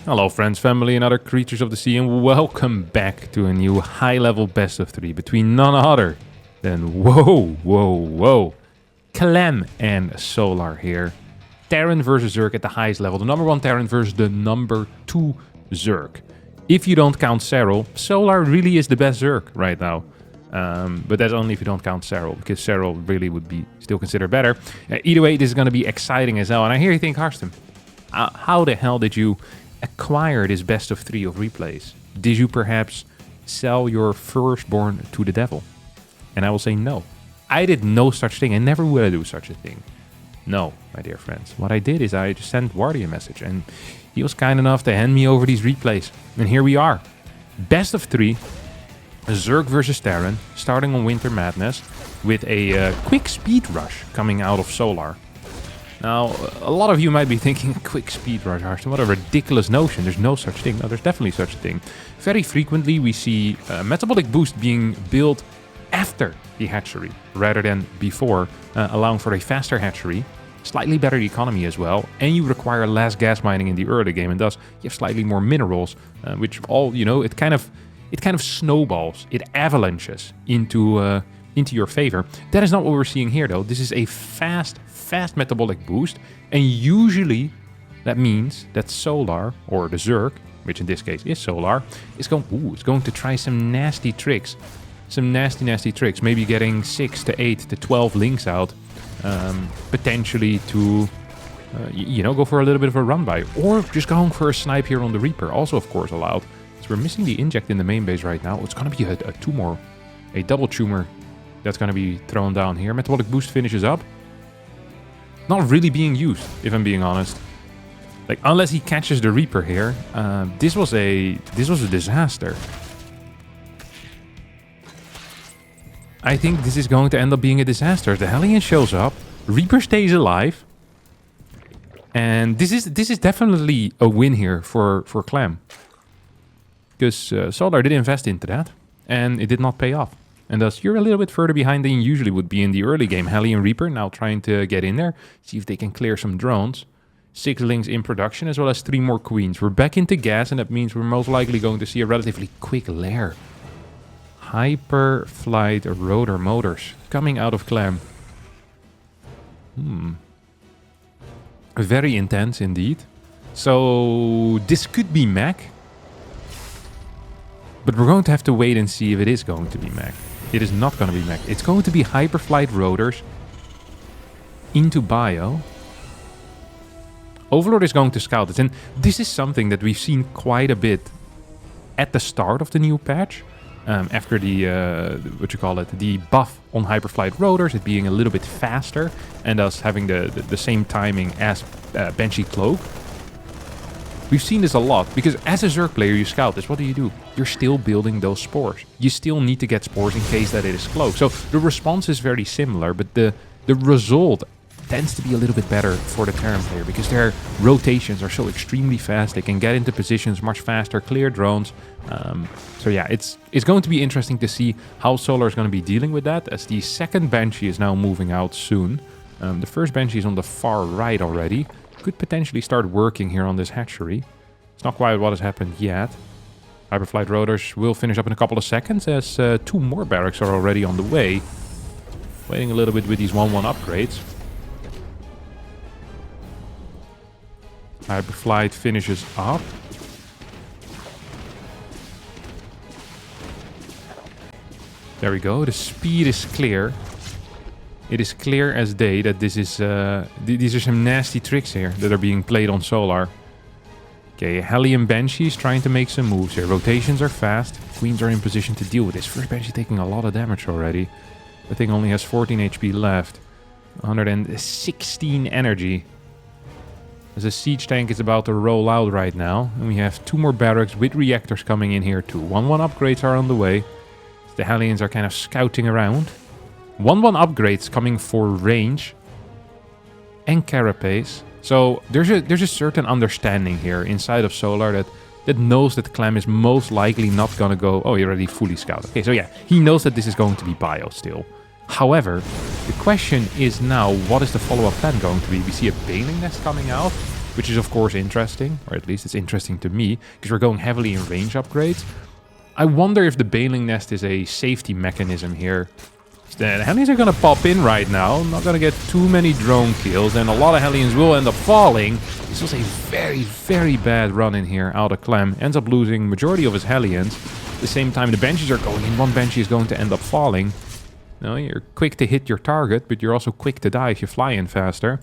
Hello friends, family and other creatures of the sea, and welcome back to a new high-level best of 3 between none other than Clem and Solar here. Terran versus Zerg at the highest level. The number 1 Terran versus the number 2 Zerg. If you don't count Serral, Solar really is the best Zerg right now. But that's only if you don't count Serral, because Serral really would be still considered better. Either way, this is going to be exciting as hell. And I hear you think, Harstem, how the hell did you acquire this best of 3 of replays? Did you perhaps sell your firstborn to the devil? And I will say no. I did no such thing and never will I do such a thing. No, my dear friends. What I did is I just sent Wardy a message and he was kind enough to hand me over these replays. And here we are. Best of 3. Zerg versus Terran, starting on Winter Madness with a quick speed rush coming out of Solar. Now, a lot of you might be thinking, quick speed rush, Harstem, what a ridiculous notion. There's no such thing. No, there's definitely such a thing. Very frequently we see metabolic boost being built after the hatchery rather than before, allowing for a faster hatchery, slightly better economy as well, and you require less gas mining in the early game, and thus you have slightly more minerals, which all, you know, it kind of snowballs, it avalanches into your favor. That is not what we're seeing here though. This is a fast metabolic boost, and usually that means that Solar, or the Zerg, which in this case is Solar, is going to try some nasty tricks. Some nasty tricks, maybe getting 6 to 8 to 12 links out, potentially to, go for a little bit of a run by, or just going for a snipe here on the Reaper, also of course allowed. So we're missing the inject in the main base right now. It's going to be a double tumor that's going to be thrown down here. Metabolic boost finishes up. Not really being used, if I'm being honest. Like, unless he catches the Reaper here, this was a disaster. I think this is going to end up being a disaster. The Hellion shows up, Reaper stays alive, and this is definitely a win here for Clem, because Solar did invest into that, and it did not pay off. And thus, you're a little bit further behind than you usually would be in the early game. Hellion Reaper now trying to get in there, see if they can clear some drones. 6 links in production, as well as 3 more queens. We're back into gas, and that means we're most likely going to see a relatively quick lair. Hyper flight rotor motors coming out of Clem. Very intense indeed. So this could be mech, but we're going to have to wait and see if it is going to be mech. It is not going to be mech. It's going to be hyperflight rotors into bio. Overlord is going to scout it, and this is something that we've seen quite a bit at the start of the new patch. After the, the buff on hyperflight rotors, it being a little bit faster, and thus having the same timing as Banshee Cloak. We've seen this a lot, because as a Zerg player, you scout this. What do? You're still building those spores. You still need to get spores in case that it is cloak. So the response is very similar, but the result tends to be a little bit better for the Terran player, because their rotations are so extremely fast. They can get into positions much faster, clear drones. So yeah, it's going to be interesting to see how Solar is going to be dealing with that, as the second Banshee is now moving out soon. The first Banshee is on the far right already. Could potentially start working here on this hatchery. It's not quite what has happened yet. Hyperflight rotors will finish up in a couple of seconds, as 2 more barracks are already on the way. Waiting a little bit with these 1-1 upgrades. Hyperflight finishes up. There we go. The speed is clear. It is clear as day that this is these are some nasty tricks here that are being played on Solar. Okay, Hellion Banshee is trying to make some moves here. Rotations are fast. Queens are in position to deal with this. First Banshee taking a lot of damage already. The thing only has 14 HP left. 116 energy. As a siege tank is about to roll out right now. And we have 2 more barracks with reactors coming in here too. 1-1 upgrades are on the way. The Hellions are kind of scouting around. 1-1 upgrades coming for range and carapace. So there's a certain understanding here inside of Solar that knows that Clem is most likely not going to go... Oh, he already fully scouted. Okay, so yeah, he knows that this is going to be bio still. However, the question is now, what is the follow-up plan going to be? We see a Baneling Nest coming out. which is of course interesting, or at least it's interesting to me, because we're going heavily in range upgrades. I wonder if the Baneling Nest is a safety mechanism here. The Hellions are going to pop in right now. Not going to get too many drone kills, and a lot of Hellions will end up falling. This was a very, very bad run in here out of Clem. Ends up losing majority of his Hellions. At the same time, the Banshees are going in. One Banshee is going to end up falling. No, you're quick to hit your target, but you're also quick to die if you fly in faster.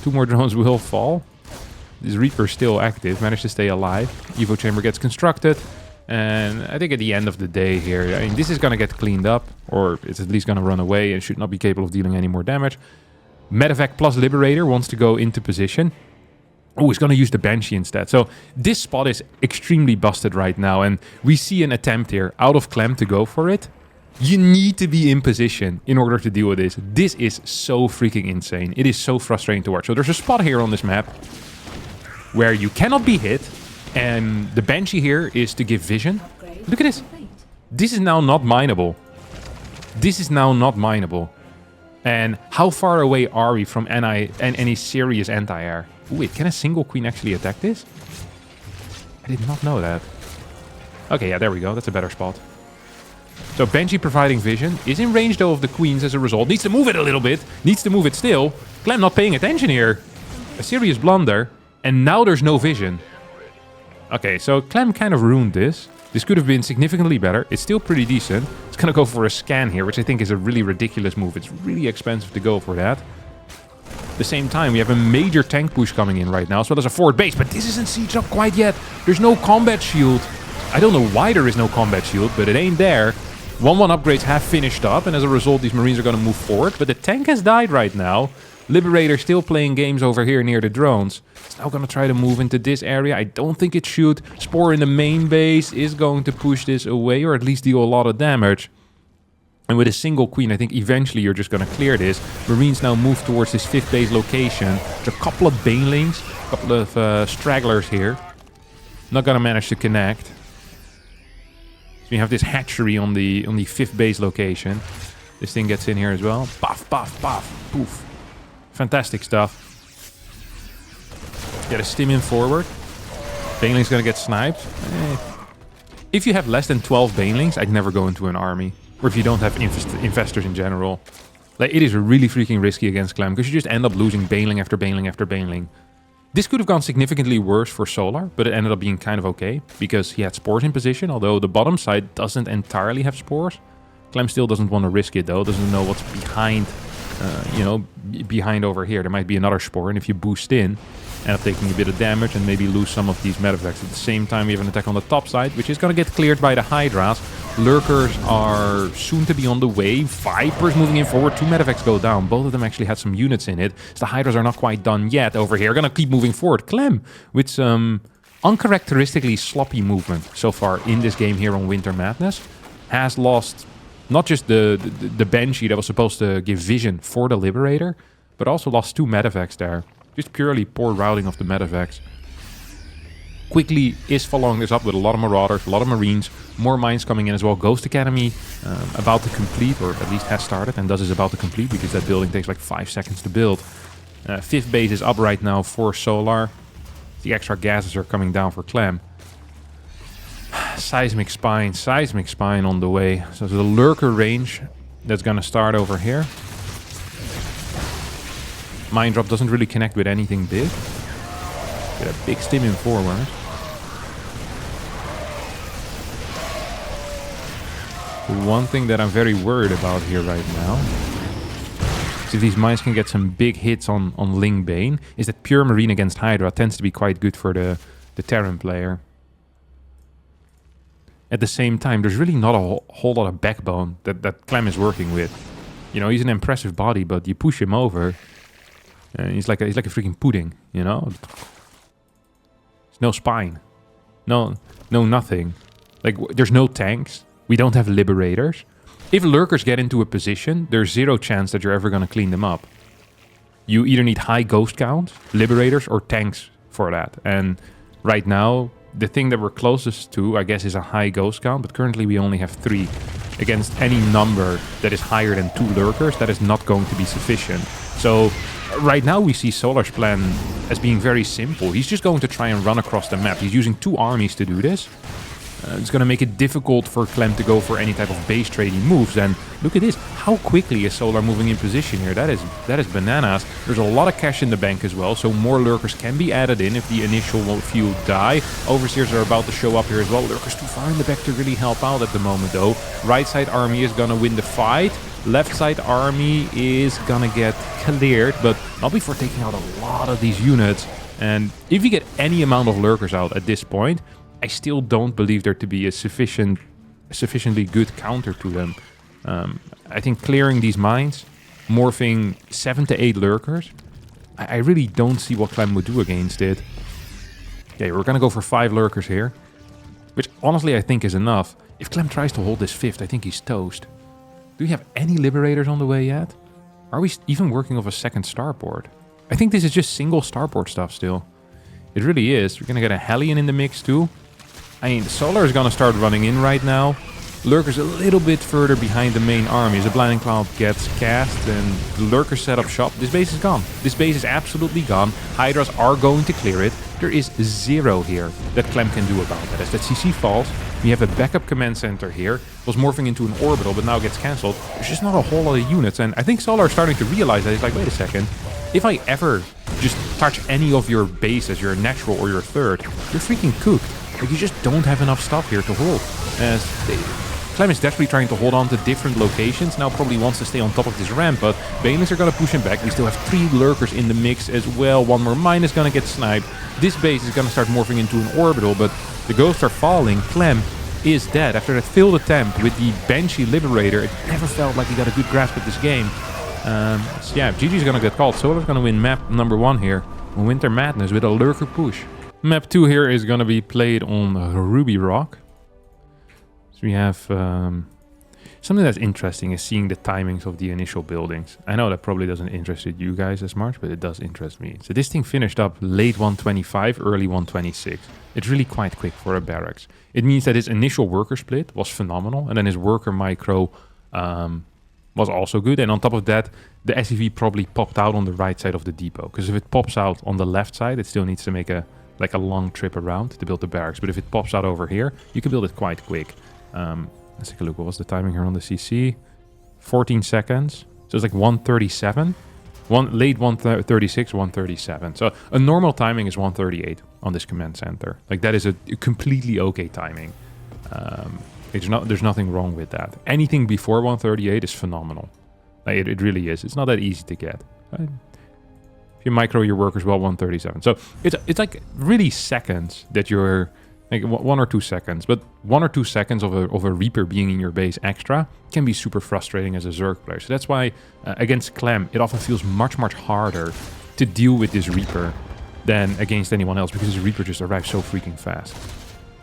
2 more drones will fall. This Reaper's still active, managed to stay alive. Evo Chamber gets constructed. And I think at the end of the day here, I mean, this is going to get cleaned up, or it's at least going to run away and should not be capable of dealing any more damage. Medevac plus Liberator wants to go into position. Oh, he's going to use the Banshee instead. So this spot is extremely busted right now, and we see an attempt here out of Clem to go for it. You need to be in position in order to deal with this. This is so freaking insane. It is so frustrating to watch. So there's a spot here on this map where you cannot be hit. And the Banshee here is to give vision. Look at this. This is now not mineable. This is now not mineable. And how far away are we from any serious anti-air? Wait, can a single queen actually attack this? I did not know that. Okay, yeah, there we go. That's a better spot. So Banshee providing vision. Is in range, though, of the queens as a result. Needs to move it a little bit. Needs to move it still. Clem not paying attention here. A serious blunder. And now there's no vision. Okay, so Clem kind of ruined this. This could have been significantly better. It's still pretty decent. It's going to go for a scan here, which I think is a really ridiculous move. It's really expensive to go for that. At the same time, we have a major tank push coming in right now, as well as a forward base. But this isn't sieged up quite yet. There's no combat shield. I don't know why there is no combat shield, but it ain't there. 1-1 upgrades have finished up, and as a result, these Marines are going to move forward. But the tank has died right now. Liberator still playing games over here near the drones. It's now going to try to move into this area. I don't think it should. Spore in the main base is going to push this away, or at least deal a lot of damage. And with a single queen, I think eventually you're just going to clear this. Marines now move towards this 5th base location. There's a couple of Banelings, a couple of stragglers here. Not going to manage to connect. So we have this hatchery on the 5th base location. This thing gets in here as well. Puff, puff, puff, poof. Fantastic stuff. Get a stim in forward. Baneling's gonna get sniped. If you have less than 12 Banelings, I'd never go into an army. Or if you don't have investors in general. Like, it is really freaking risky against Clem, because you just end up losing Baneling after Baneling after Baneling. This could have gone significantly worse for Solar, but it ended up being kind of okay, because he had spores in position, although the bottom side doesn't entirely have spores. Clem still doesn't want to risk it, though. Doesn't know what's behind, behind over here. There might be another spore, and if you boost in, end up taking a bit of damage and maybe lose some of these medevacs. At the same time, we have an attack on the top side, which is going to get cleared by the Hydras. Lurkers are soon to be on the way. Vipers moving in forward. 2 medevacs go down. Both of them actually had some units in it. So the Hydras are not quite done yet over here. Going to keep moving forward. Clem with some uncharacteristically sloppy movement so far in this game here on Winter Madness. Has lost not just the Banshee that was supposed to give vision for the Liberator, but also lost 2 medevacs there. Just purely poor routing of the medevacs. Quickly is following this up with a lot of Marauders, a lot of Marines, more mines coming in as well. Ghost Academy about to complete, or at least has started, and thus is about to complete, because that building takes like 5 seconds to build. 5th base is up right now for Solar. The extra gases are coming down for Clem. Seismic Spine on the way. So the Lurker range that's going to start over here. Mine drop doesn't really connect with anything big. Get a big stim in forward. The one thing that I'm very worried about here right now is if these mines can get some big hits on Ling Bane, is that pure Marine against Hydra tends to be quite good for the Terran player. At the same time, there's really not a whole lot of backbone that Clem is working with. You know, he's an impressive body, but you push him over, and he's like a freaking pudding, you know? There's no spine. No nothing. Like, there's no tanks. We don't have Liberators. If Lurkers get into a position, there's 0 chance that you're ever going to clean them up. You either need high ghost count, Liberators, or tanks for that. And right now, the thing that we're closest to, I guess, is a high ghost count, but currently we only have 3. Against any number that is higher than 2 Lurkers, that is not going to be sufficient. So Right now we see Solar's plan as being very simple. He's just going to try and run across the map. He's using 2 armies to do this. It's going to make it difficult for Clem to go for any type of base trading moves. And look at this. How quickly is Solar moving in position here? That is bananas. There's a lot of cash in the bank as well, so more lurkers can be added in if the initial few die. Overseers are about to show up here as well. Lurkers too far in the back to really help out at the moment though. Right side army is going to win the fight. Left side army is going to get cleared, but not before taking out a lot of these units. And if you get any amount of lurkers out at this point, I still don't believe there to be a sufficiently good counter to them. I think clearing these mines, morphing 7 to 8 lurkers, I really don't see what Clem would do against it. Okay, we're gonna go for 5 lurkers here, which honestly I think is enough. If Clem tries to hold this 5th, I think he's toast. Do we have any liberators on the way yet? Are we even working off a 2nd starport? I think this is just single starport stuff still. It really is. We're gonna get a Hellion in the mix too. I mean, Solar is gonna start running in right now. Lurker's a little bit further behind the main army. As a Blinding Cloud gets cast and the Lurkers set up shop, this base is gone. This base is absolutely gone. Hydras are going to clear it. There is 0 here that Clem can do about that. As that CC falls, we have a backup command center here. Was morphing into an orbital, but now gets cancelled. There's just not a whole lot of units, and I think Solar is starting to realize that. He's like, wait a second. If I ever just touch any of your bases, your natural or your 3rd, you're freaking cooked. Like, you just don't have enough stuff here to hold. Clem is desperately trying to hold on to different locations. Now probably wants to stay on top of this ramp, but Banelings are going to push him back. We still have 3 lurkers in the mix as well. 1 more mine is going to get sniped. This base is going to start morphing into an orbital, but the ghosts are falling. Clem is dead. After that failed attempt with the Banshee Liberator, it never felt like he got a good grasp of this game. So yeah, GG's going to get called. Solar's going to win map number 1 here. Winter Madness with a lurker push. Map 2 here is going to be played on Ruby Rock. So we have something that's interesting is seeing the timings of the initial buildings. I know that probably doesn't interest you guys as much, but it does interest me. So this thing finished up late 125, early 126. It's really quite quick for a barracks. It means that his initial worker split was phenomenal, and then his worker micro was also good. And on top of that, the SCV probably popped out on the right side of the depot. Because if it pops out on the left side, it still needs to make a long trip around to build the barracks. But if it pops out over here, you can build it quite quick. Let's take a look. What was the timing here on the CC? 14 seconds. So it's like 137. Late 136, 137. So a normal timing is 138 on this command center. Like, that is a completely okay timing. There's nothing wrong with that. Anything before 138 is phenomenal. Like, it really is. It's not that easy to get. Right? If you micro your workers well, 137. So it's like really seconds that you're like 1 or 2 seconds, but 1 or 2 seconds of a Reaper being in your base extra can be super frustrating as a Zerg player. So that's why against Clem, it often feels much harder to deal with this Reaper than against anyone else, because the Reaper just arrives so freaking fast.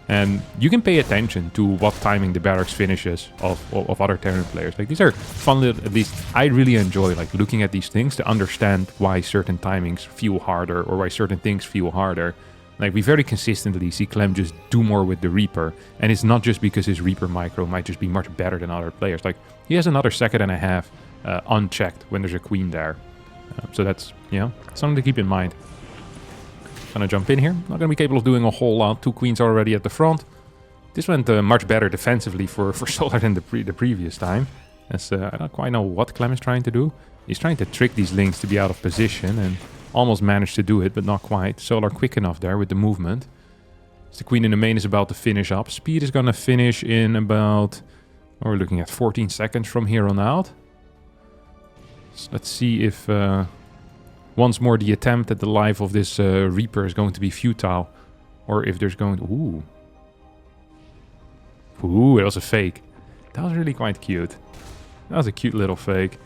And you can pay attention to what timing the barracks finishes of other Terran players. Like, these are fun, at least I really enjoy like looking at these things to understand why certain timings feel harder or why certain things feel harder. Like, we very consistently see Clem just do more with the Reaper, and it's not just because his Reaper micro might just be much better than other players. Like, he has another second and a half unchecked when there's a queen there. So that's, something to keep in mind. Gonna jump in here. Not gonna be capable of doing a whole lot. 2 queens already at the front. This went much better defensively for Solar than the previous time. As I don't quite know what Clem is trying to do. He's trying to trick these links to be out of position, and almost managed to do it, but not quite. Solar quick enough there with the movement. As the queen in the main is about to finish up. Speed is gonna finish in about, we're looking at 14 seconds from here on out. So let's see if once more the attempt at the life of this Reaper is going to be futile, or if there's going to... Ooh, it was a fake. That was really quite cute. That was a cute little fake.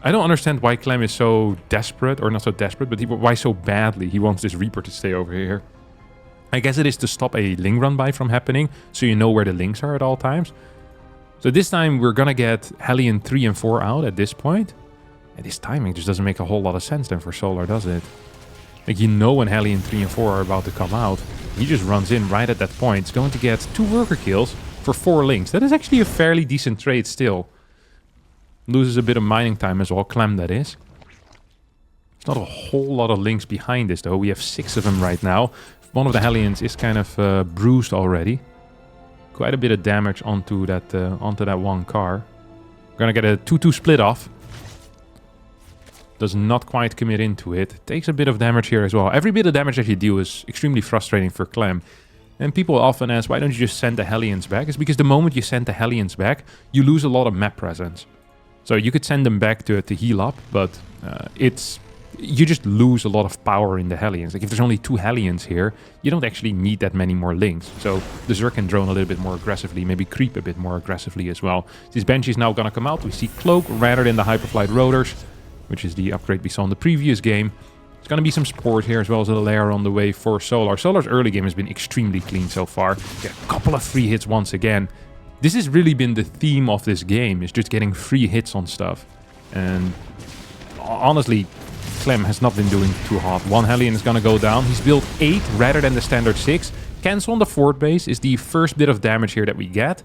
I don't understand why Clem is so desperate, or not so desperate, but why so badly he wants this Reaper to stay over here. I guess it is to stop a Ling run by from happening, so you know where the Lings are at all times. So this time we're gonna get Hellion 3 and 4 out at this point. And this timing just doesn't make a whole lot of sense then for Solar, does it? Like, you know when Hellion 3 and 4 are about to come out. He just runs in right at that point. It's going to get 2 worker kills for 4 Lings. That is actually a fairly decent trade still. Loses a bit of mining time as well, Clem that is. Not a whole lot of links behind this, though. We have 6 of them right now. One of the Hellions is kind of bruised already. Quite a bit of damage onto that one car. We're gonna get a 2-2 split off. Does not quite commit into it. Takes a bit of damage here as well. Every bit of damage that you deal is extremely frustrating for Clem. And people often ask, why don't you just send the Hellions back? It's because the moment you send the Hellions back, you lose a lot of map presence. So you could send them back to heal up, but you just lose a lot of power in the Hellions. Like if there's only 2 Hellions here, you don't actually need that many more links. So the Zerg can drone a little bit more aggressively, maybe creep a bit more aggressively as well. This Banshee is now gonna come out. We see Cloak rather than the Hyperflight Rotors, which is the upgrade we saw in the previous game. There's going to be some support here as well as a lair on the way for Solar. Solar's early game has been extremely clean so far. Get a couple of free hits once again. This has really been the theme of this game, is just getting free hits on stuff. And honestly, Clem has not been doing too hot. 1 Hellion is going to go down. He's built 8 rather than the standard 6. Cancel on the fort base is the first bit of damage here that we get.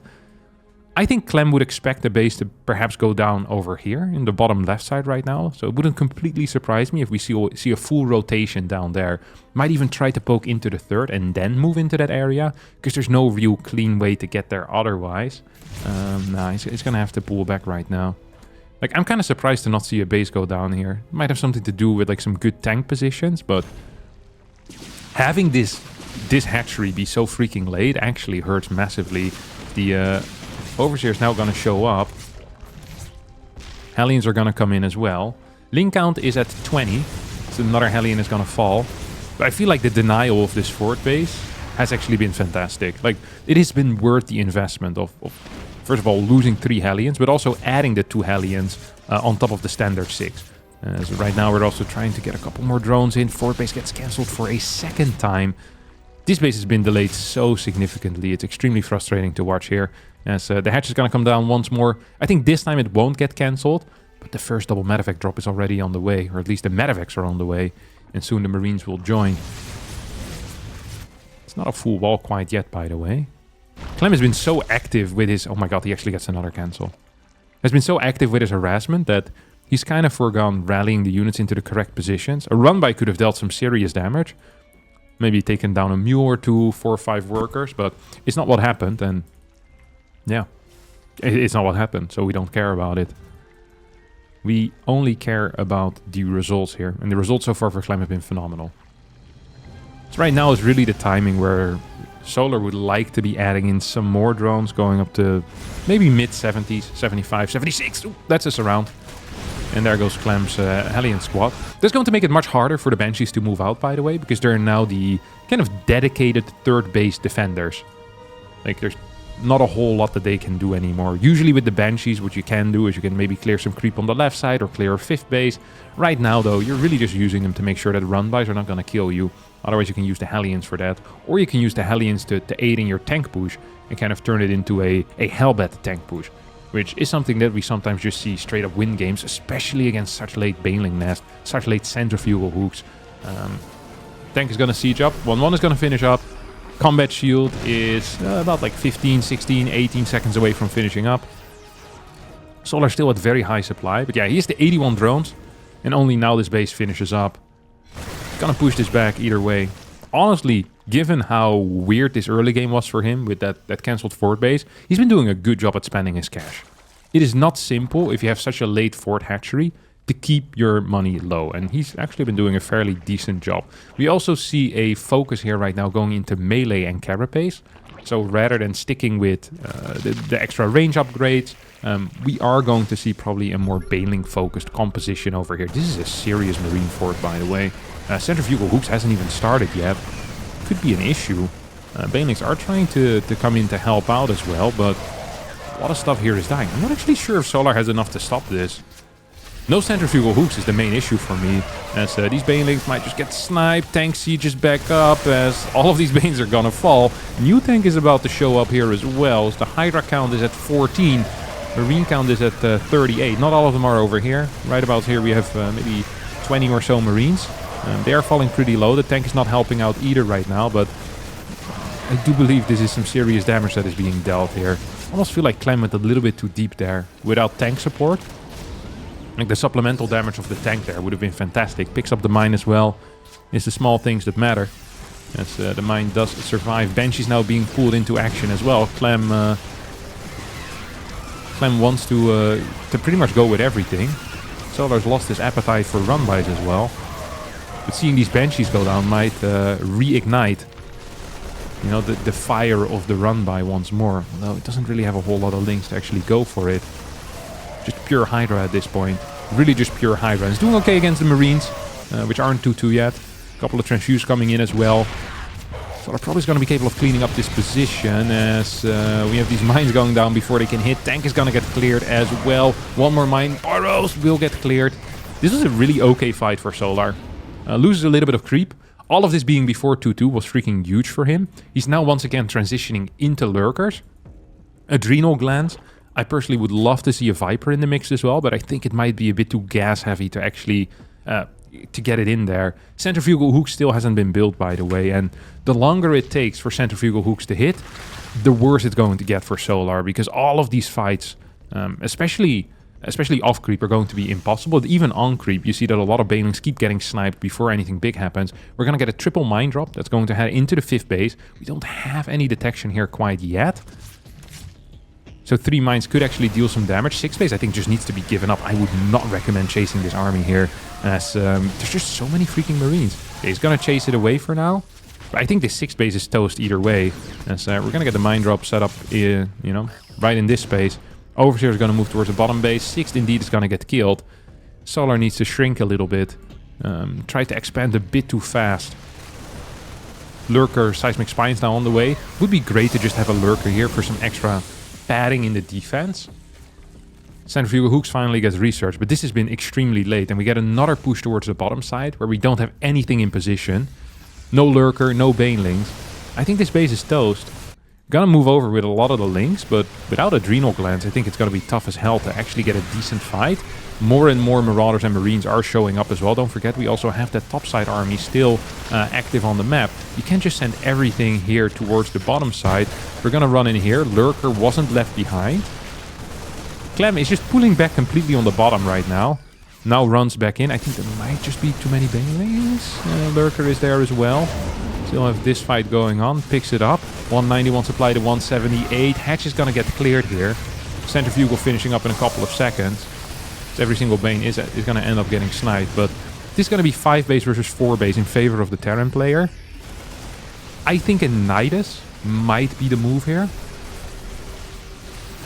I think Clem would expect the base to perhaps go down over here in the bottom left side right now. So it wouldn't completely surprise me if we see a full rotation down there. Might even try to poke into the 3rd and then move into that area, because there's no real clean way to get there otherwise. Nah, he's going to have to pull back right now. Like, I'm kind of surprised to not see a base go down here. It might have something to do with like some good tank positions, but having this hatchery be so freaking late actually hurts massively. The Overseer is now going to show up. Hellions are going to come in as well. Link count is at 20. So another Hellion is going to fall. But I feel like the denial of this fort base has actually been fantastic. Like, it has been worth the investment of first of all, losing 3 Hellions, but also adding the 2 Hellions on top of the standard 6. So right now we're also trying to get a couple more drones in. Fort base gets cancelled for a second time. This base has been delayed so significantly. It's extremely frustrating to watch here. As the hatch is going to come down once more. I think this time it won't get cancelled. But the first double medevac drop is already on the way. Or at least the medevacs are on the way. And soon the Marines will join. It's not a full wall quite yet, by the way. Clem has been so active with his... Oh my god, he actually gets another cancel. Has been so active with his harassment that he's kind of forgone rallying the units into the correct positions. A run-by could have dealt some serious damage. Maybe taken down a mule or 2, 4 or 5 workers. But it's not what happened. And yeah, it's not what happened. So we don't care about it. We only care about the results here. And the results so far for Clem have been phenomenal. So right now is really the timing where Solar would like to be adding in some more drones, going up to maybe mid-70s, 75, 76. Ooh, that's a surround. And there goes Clem's Hellion squad. That's going to make it much harder for the Banshees to move out, by the way, because they're now the kind of dedicated 3rd base defenders. Like, there's not a whole lot that they can do anymore. Usually with the Banshees, what you can do is you can maybe clear some creep on the left side or clear a 5th base. Right now, though, you're really just using them to make sure that run-bys are not going to kill you. Otherwise, you can use the Hellions for that. Or you can use the Hellions to aid in your tank push and kind of turn it into a Hellbat tank push, which is something that we sometimes just see straight up win games, especially against such late Baneling Nest, such late centrifugal hooks. Tank is going to siege up. 1-1 is going to finish up. Combat shield is about like 15, 16, 18 seconds away from finishing up. Solar still at very high supply, but yeah, he has the 81 drones, and only now this base finishes up. Gonna push this back either way. Honestly, given how weird this early game was for him with that cancelled fort base, he's been doing a good job at spending his cash. It is not simple if you have such a late fort hatchery to keep your money low, and he's actually been doing a fairly decent job. We also see a focus here right now going into melee and carapace. So rather than sticking with the extra range upgrades, we are going to see probably a more Baneling focused composition over here. This is a serious Marine fort, by the way. Centrifugal hooks hasn't even started yet. Could be an issue. Banelings are trying to come in to help out as well, but a lot of stuff here is dying. I'm not actually sure if Solar has enough to stop this. No centrifugal hooks is the main issue for me, as these Banelings might just get sniped, tank sieges back up, as all of these Banes are gonna fall. New tank is about to show up here as well, as the Hydra count is at 14, Marine count is at 38. Not all of them are over here. Right about here we have maybe 20 or so Marines. They are falling pretty low. The tank is not helping out either right now, but I do believe this is some serious damage that is being dealt here. I almost feel like Clem went a little bit too deep there without tank support. Like the supplemental damage of the tank there would have been fantastic. Picks up the mine as well. It's the small things that matter. As the mine does survive. Banshee's now being pulled into action as well. Clem wants to pretty much go with everything. Solar's lost his appetite for run-bys as well. But seeing these Banshees go down might reignite, you know, the fire of the run-by once more. Although it doesn't really have a whole lot of links to actually go for it. Just pure Hydra at this point. Really just pure Hydra. It's doing okay against the Marines, which aren't 2-2 yet. A couple of transfuse coming in as well. So they're probably going to be capable of cleaning up this position as we have these mines going down before they can hit. Tank is going to get cleared as well. One more mine. Burrows will get cleared. This was a really okay fight for Solar. Loses a little bit of creep. All of this being before 2-2 was freaking huge for him. He's now once again transitioning into lurkers. Adrenal glands. I personally would love to see a Viper in the mix as well, but I think it might be a bit too gas heavy to actually to get it in there. Centrifugal hooks still hasn't been built, by the way, and the longer it takes for centrifugal hooks to hit, the worse it's going to get for Solar, because all of these fights, especially off creep, are going to be impossible. Even on creep, you see that a lot of banelings keep getting sniped before anything big happens. We're going to get a triple mine drop that's going to head into the 5th base. We don't have any detection here quite yet. So 3 mines could actually deal some damage. 6th base, I think, just needs to be given up. I would not recommend chasing this army here, as there's just so many freaking Marines. Okay, he's going to chase it away for now. But I think this 6th base is toast either way, as we're going to get the mine drop set up, you know, right in this space. Overseer is going to move towards the bottom base. 6th indeed is going to get killed. Solar needs to shrink a little bit. Try to expand a bit too fast. Lurker, Seismic Spines now on the way. Would be great to just have a Lurker here for some extra padding in the defense. Centrifugal hooks finally gets researched, but this has been extremely late, and we get another push towards the bottom side where we don't have anything in position. No Lurker, no Banelings. I think this base is toast. Gonna move over with a lot of the links, but without Adrenal Glands, I think it's gonna be tough as hell to actually get a decent fight. More and more Marauders and Marines are showing up as well. Don't forget, we also have that topside army still active on the map. You can't just send everything here towards the bottom side. We're gonna run in here. Lurker wasn't left behind. Clem is just pulling back completely on the bottom right now. Now runs back in. I think there might just be too many Banelings. Lurker is there as well. Still have this fight going on. Picks it up. 191 supply to 178. Hatch is gonna get cleared here. Centrifugal finishing up in a couple of seconds. Every single Bane is going to end up getting sniped, but this is going to be 5 base versus 4 base in favor of the Terran player. I think a Nidus might be the move here.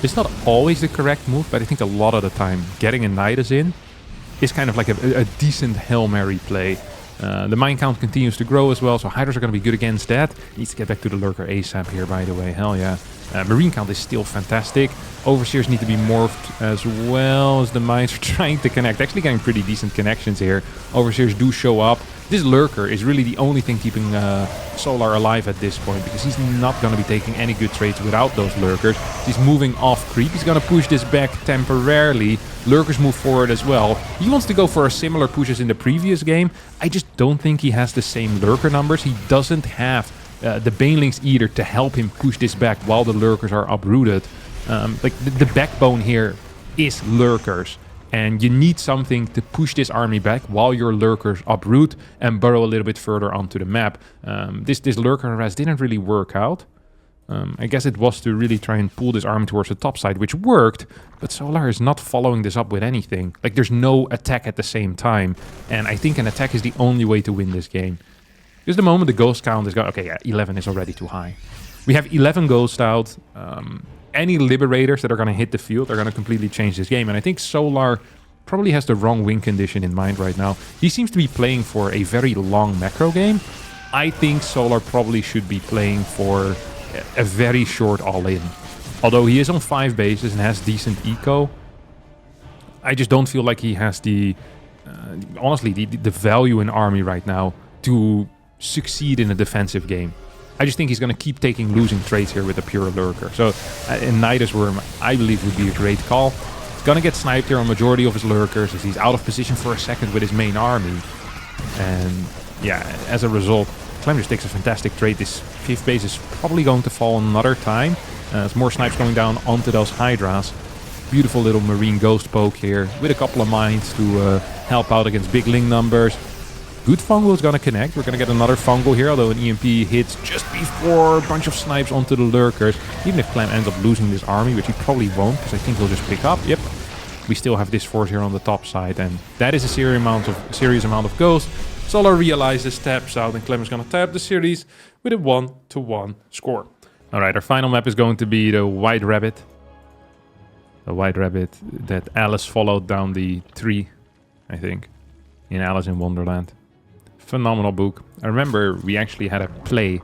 It's not always the correct move, but I think a lot of the time getting a Nidus in is kind of like a decent Hail Mary play. The mine count continues to grow as well, so Hydras are going to be good against that. Needs to get back to the Lurker ASAP here, by the way. Hell yeah. Marine count is still fantastic. Overseers need to be morphed as well, as the mines are trying to connect. Actually getting pretty decent connections here. Overseers do show up. This Lurker is really the only thing keeping Solar alive at this point, because he's not going to be taking any good trades without those Lurkers. He's moving off creep. He's going to push this back temporarily. Lurkers move forward as well. He wants to go for a similar push as in the previous game. I just don't think he has the same Lurker numbers. He doesn't have the Banelings either to help him push this back while the Lurkers are uprooted. Like the backbone here is Lurkers, and you need something to push this army back while your Lurkers uproot and burrow a little bit further onto the map. This Lurker harass didn't really work out. I guess it was to really try and pull this army towards the top side, which worked, but Solar is not following this up with anything. Like, there's no attack at the same time, and I think an attack is the only way to win this game. Because the moment the ghost count is going... Okay, yeah, 11 is already too high. We have 11 ghosts out. Any liberators that are going to hit the field are going to completely change this game. And I think Solar probably has the wrong win condition in mind right now. He seems to be playing for a very long macro game. I think Solar probably should be playing for a very short all-in. Although he is on 5 bases and has decent eco, I just don't feel like he has the... honestly, the value in army right now to succeed in a defensive game. I just think he's going to keep taking losing trades here with a pure Lurker. So in Nidus Worm, I believe would be a great call. He's going to get sniped here on majority of his Lurkers as he's out of position for a second with his main army. And yeah, as a result, Clem just takes a fantastic trade. This 5th base is probably going to fall another time. There's more snipes going down onto those Hydras. Beautiful little marine ghost poke here with a couple of mines to help out against big Ling numbers. Good fungal is going to connect. We're going to get another fungal here, although an EMP hits just before a bunch of snipes onto the lurkers. Even if Clem ends up losing this army, which he probably won't, because I think he'll just pick up. Yep. We still have this force here on the top side, and that is a serious amount of ghosts. Solar realizes, taps out, and Clem is going to tap the series with a 1-1 score. Alright, our final map is going to be the White Rabbit. The White Rabbit that Alice followed down the tree, I think, in Alice in Wonderland. Phenomenal book. I remember we actually had a play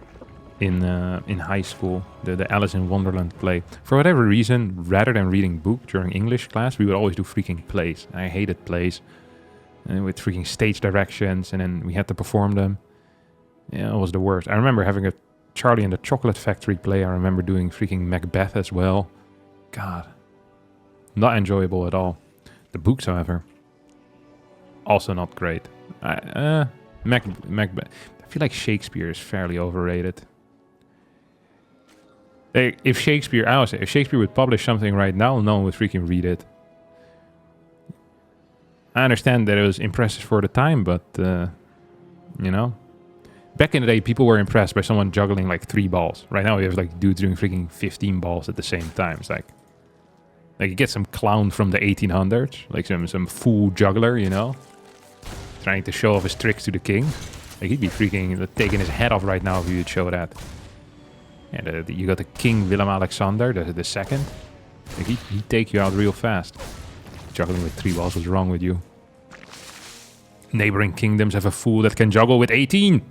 in high school, the Alice in Wonderland play. For whatever reason, rather than reading book during English class, we would always do freaking plays. I hated plays with freaking stage directions, and then we had to perform them. Yeah, it was the worst. I remember having a Charlie and the Chocolate Factory play. I remember doing freaking Macbeth as well. God, not enjoyable at all. The books, however, also not great. Macbeth. I feel like Shakespeare is fairly overrated. If Shakespeare would publish something right now, no one would freaking read it. I understand that it was impressive for the time, but you know, back in the day, people were impressed by someone juggling like 3 balls. Right now, we have like dudes doing freaking 15 balls at the same time. It's like you get some clown from the 1800s, like some fool juggler, you know, trying to show off his tricks to the king. Like, he'd be freaking taking his head off right now if you would show that. Yeah, you got the King Willem Alexander, the second. Like, he'd take you out real fast. Juggling with 3 balls, what's wrong with you? Neighboring kingdoms have a fool that can juggle with 18.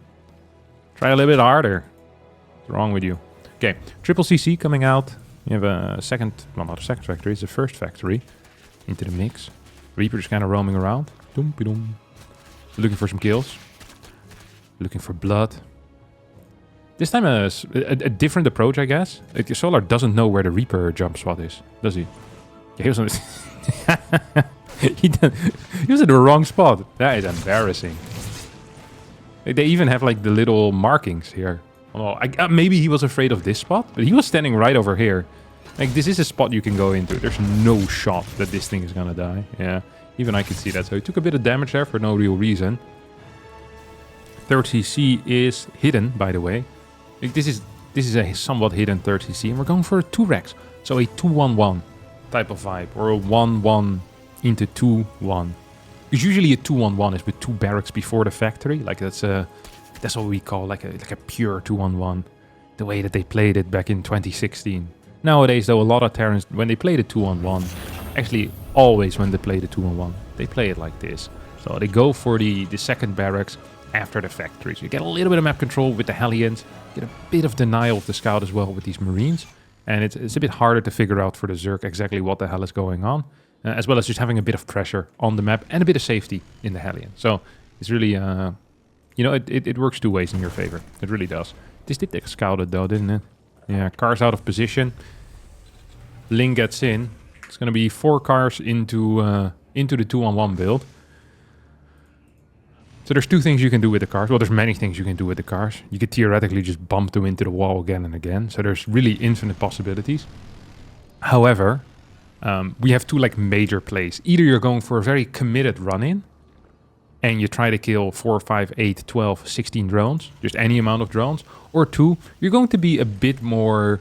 Try a little bit harder. What's wrong with you? Okay, triple CC coming out. You have a second, well, not a second factory, it's the first factory into the mix. Reaper just kind of roaming around. Doom-be-doom. Looking for some kills. Looking for blood. This time a different approach, I guess. Solar doesn't know where the Reaper jump spot is, does he? Yeah, he was on he was in the wrong spot. That is embarrassing. They even have like the little markings here. Oh, maybe he was afraid of this spot, but he was standing right over here. Like, this is a spot you can go into. There's no shot that this thing is gonna die. Yeah, even I can see that. So he took a bit of damage there for no real reason. 3rd CC is hidden, by the way. Like, this is a somewhat hidden 3rd CC, and we're going for a 2-rex. So a 2-1-1 type of vibe, or a 1-1 into 2-1. Because usually a 2-1-1 is with 2 barracks before the factory. Like, that's what we call like a pure 2-1-1. The way that they played it back in 2016. Nowadays, though, a lot of Terrans, when they play the 2-1-1, actually always when they play the 2-1-1, they play it like this. So they go for the second barracks after the factory. So you get a little bit of map control with the Hellions, get a bit of denial of the scout as well with these Marines. And it's a bit harder to figure out for the Zerg exactly what the hell is going on. As well as just having a bit of pressure on the map and a bit of safety in the Hellion. So it's really, you know, it works 2 ways in your favor. It really does. This did get scouted though, didn't it? Yeah, cars out of position. Ling gets in. It's going to be 4 cars into the 2-on-1 build. So there's 2 things you can do with the cars. Well, there's many things you can do with the cars. You could theoretically just bump them into the wall again and again. So there's really infinite possibilities. However, we have 2 like major plays. Either you're going for a very committed run-in and you try to kill 4, 5, 8, 12, 16 drones, just any amount of drones. Or 2, you're going to be a bit more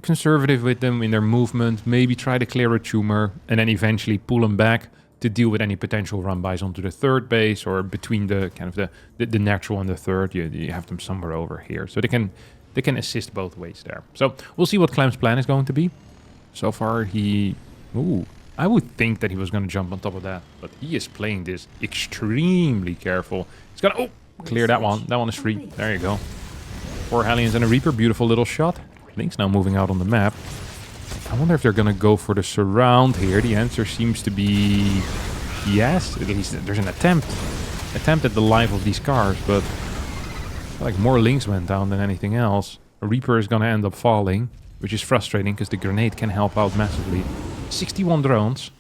conservative with them in their movement, maybe try to clear a tumor, and then eventually pull them back to deal with any potential run-bys onto the 3rd base, or between the kind of the natural and the 3rd. You have them somewhere over here. So they can assist both ways there. So we'll see what Clem's plan is going to be. So far, I would think that he was going to jump on top of that, but he is playing this extremely careful. He's going to, clear that one. That one is free. There you go. 4 Hellions and a Reaper. Beautiful little shot. Link's now moving out on the map. I wonder if they're going to go for the surround here. The answer seems to be yes. At least there's an attempt at the life of these cars, but like more Links went down than anything else. A Reaper is going to end up falling, which is frustrating because the grenade can help out massively. 61 drones.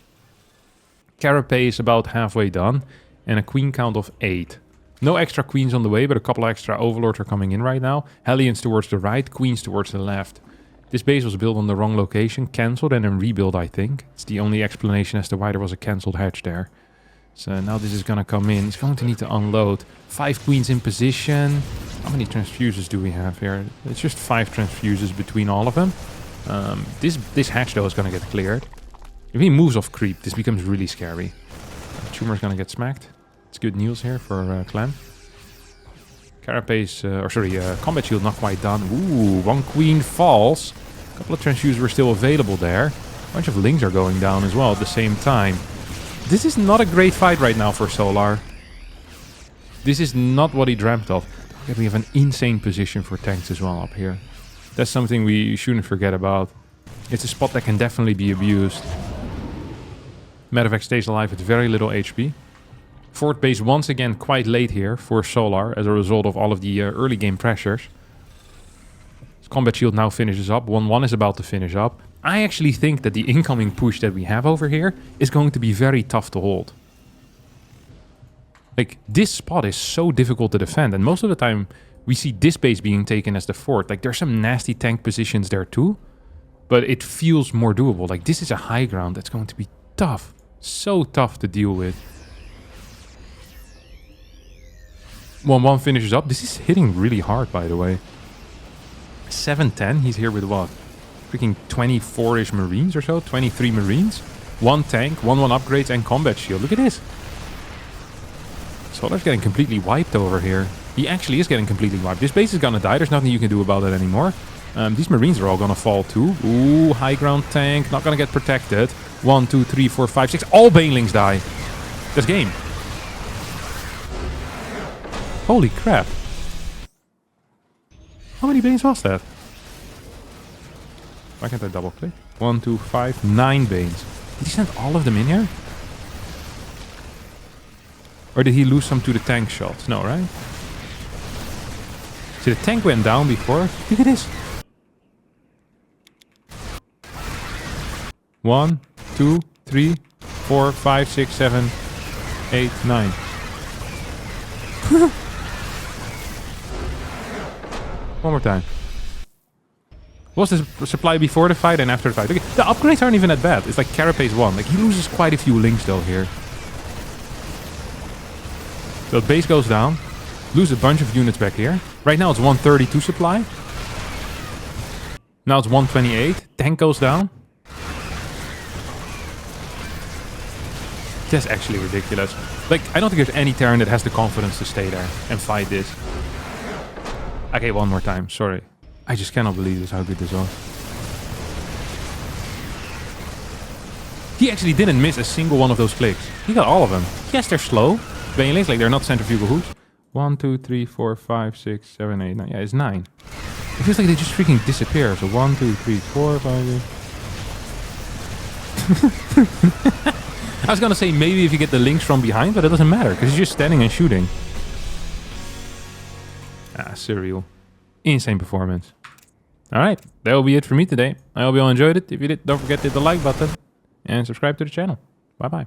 Carapace is about halfway done, and a queen count of 8. No extra queens on the way, but a couple extra overlords are coming in right now. Hellions towards the right, queens towards the left. This base was built on the wrong location, cancelled and then rebuilt, I think. It's the only explanation as to why there was a cancelled hatch there. So now this is going to come in. It's going to need to unload. 5 queens in position. How many transfuses do we have here? It's just 5 transfuses between all of them. This hatch, though, is going to get cleared. If he moves off creep, this becomes really scary. Tumor's going to get smacked. It's good news here for Clem. Carapace, combat shield not quite done. Ooh, 1 queen falls. A couple of transfuses were still available there. A bunch of lings are going down as well at the same time. This is not a great fight right now for Solar. This is not what he dreamt of. We have an insane position for tanks as well up here. That's something we shouldn't forget about. It's a spot that can definitely be abused. Medevac stays alive with very little HP. Fort base once again quite late here for Solar as a result of all of the early game pressures. His combat shield now finishes up. 1-1 is about to finish up. I actually think that the incoming push that we have over here is going to be very tough to hold. Like, this spot is so difficult to defend, and most of the time we see this base being taken as the fort. Like, there's some nasty tank positions there too, but it feels more doable. Like, this is a high ground that's going to be tough. So tough to deal with. 1-1 finishes up. This is hitting really hard, by the way. 7-10, he's here with what? Freaking 24-ish Marines or so? 23 Marines? 1 tank, 1-1 upgrades and combat shield. Look at this. Solar's getting completely wiped over here. He actually is getting completely wiped. This base is gonna die. There's nothing you can do about it anymore. These Marines are all gonna fall too. Ooh, high ground tank. Not gonna get protected. 1, 2, 3, 4, 5, 6. All banelings die. That's game. Holy crap. How many banes was that? Why can't I double click? 1, 2, 5, 9 banes. Did he send all of them in here? Or did he lose some to the tank shots? No, right? See, the tank went down before. Look at this. 1, 2, 3, 4, 5, 6, 7, 8, 9. One more time. What was the supply before the fight and after the fight? Okay, the upgrades aren't even that bad. It's like Carapace 1. Like, he loses quite a few links though here. So the base goes down. Lose a bunch of units back here. Right now it's 132 supply. Now it's 128. Tank goes down. That's actually ridiculous. Like, I don't think there's any Terran that has the confidence to stay there and fight this. Okay, one more time. Sorry. I just cannot believe this, how good this was. He actually didn't miss a single one of those clicks. He got all of them. Yes, they're slow. Banelings, like they're not centrifugal hoops. 1, 2, 3, 4, 5, 6, 7, 8, 9. Yeah, it's 9. It feels like they just freaking disappear. So 1, 2, 3, 4, 5, 6. I was gonna say maybe if you get the links from behind, but it doesn't matter because he's just standing and shooting. Ah, surreal. Insane performance. Alright, that will be it for me today. I hope you all enjoyed it. If you did, don't forget to hit the like button and subscribe to the channel. Bye bye.